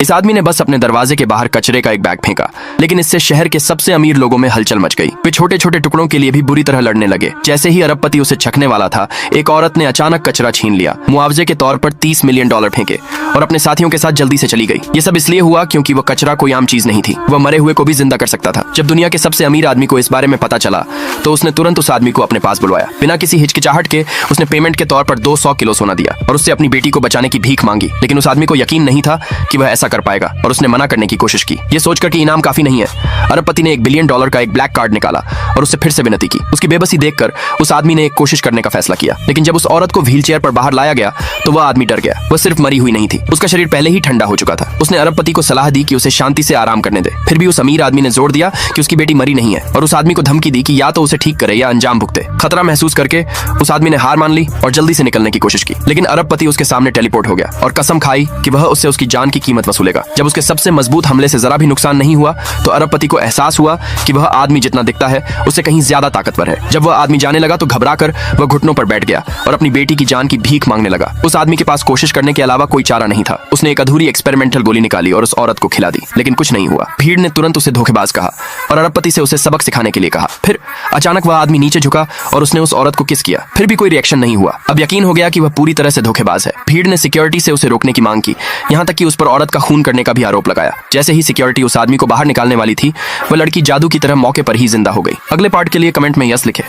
इस आदमी ने बस अपने दरवाजे के बाहर कचरे का एक बैग फेंका, लेकिन इससे शहर के सबसे अमीर लोगों में हलचल मच गई। वे छोटे छोटे टुकड़ों के लिए भी बुरी तरह लड़ने लगे। जैसे ही अरबपति उसे छकने वाला था, एक औरत ने अचानक कचरा छीन लिया, मुआवजे के तौर पर $30 मिलियन फेंके और अपने साथियों के साथ जल्दी से चली गई। ये सब इसलिए हुआ क्योंकि वह कचरा कोई आम चीज नहीं थी, वह मरे हुए को भी जिंदा कर सकता था। जब दुनिया के सबसे अमीर आदमी को इस बारे में पता चला तो उसने तुरंत उस आदमी को अपने पास बुलवाया। बिना किसी हिचकिचाहट के उसने पेमेंट के तौर पर 200 किलो सोना दिया और उससे अपनी बेटी को बचाने की भीख मांगी। लेकिन उस आदमी को यकीन नहीं था कि वह ऐसा कर पाएगा और उसने मना करने की कोशिश की, ये सोचकर कि इनाम काफी नहीं है। अरबपति ने $1 बिलियन का एक ब्लैक कार्ड निकाला और उससे फिर से विनती की। उसकी बेबसी देखकर उस आदमी ने एक कोशिश करने का फैसला किया, लेकिन जब उस औरत को व्हीलचेयर पर बाहर लाया गया तो वह आदमी डर गया। वह सिर्फ मरी हुई नहीं थी, उसका शरीर पहले ही ठंडा हो चुका था। उसने अरबपति को सलाह दी कि उसे शांति से आराम करने दे। फिर भी उस अमीर आदमी ने जोर दिया कि उसकी बेटी मरी नहीं है और उस आदमी को धमकी दी कि या तो उसे ठीक करे या अंजाम भुगते। खतरा महसूस करके उस आदमी ने हार मान ली और जल्दी से निकलने की कोशिश की, लेकिन अरबपति उसके सामने टेलीपोर्ट हो गया और कसम खाई कि वह उससे उसकी जान की कीमत वसूलेगा। जब उसके सबसे मजबूत हमले से जरा भी नुकसान नहीं हुआ तो अरबपति को एहसास हुआ कि वह आदमी जितना दिखता है उससे कहीं ज्यादा ताकतवर है। जब वह आदमी जाने लगा तो घबराकर वह घुटनों पर बैठ गया और अपनी बेटी की जान की भीख मांगने लगा। उस आदमी के पास कोशिश करने के अलावा कोई चारा नहीं था। उसने एक अधूरी एक्सपेरिमेंटल गोली निकाली और उस औरत को खिला दी, लेकिन कुछ नहीं हुआ। भीड़ ने तुरंत उसे धोखेबाज कहा और अरबपति से उसे सबक सिखाने के लिए कहा। फिर अचानक वह आदमी नीचे झुका और उसने उस औरत को किस किया, फिर भी कोई रिएक्शन नहीं हुआ। अब यकीन हो गया कि वह पूरी तरह से धोखेबाज है। भीड़ ने सिक्योरिटी से उसे रोकने की मांग की, यहाँ तक कि उस पर औरत का खून करने का भी आरोप लगाया। जैसे ही सिक्योरिटी उस आदमी को बाहर निकालने वाली थी, वह लड़की जादू की तरह मौके पर ही जिंदा हो गई। अगले पार्ट के लिए कमेंट में यस लिखें।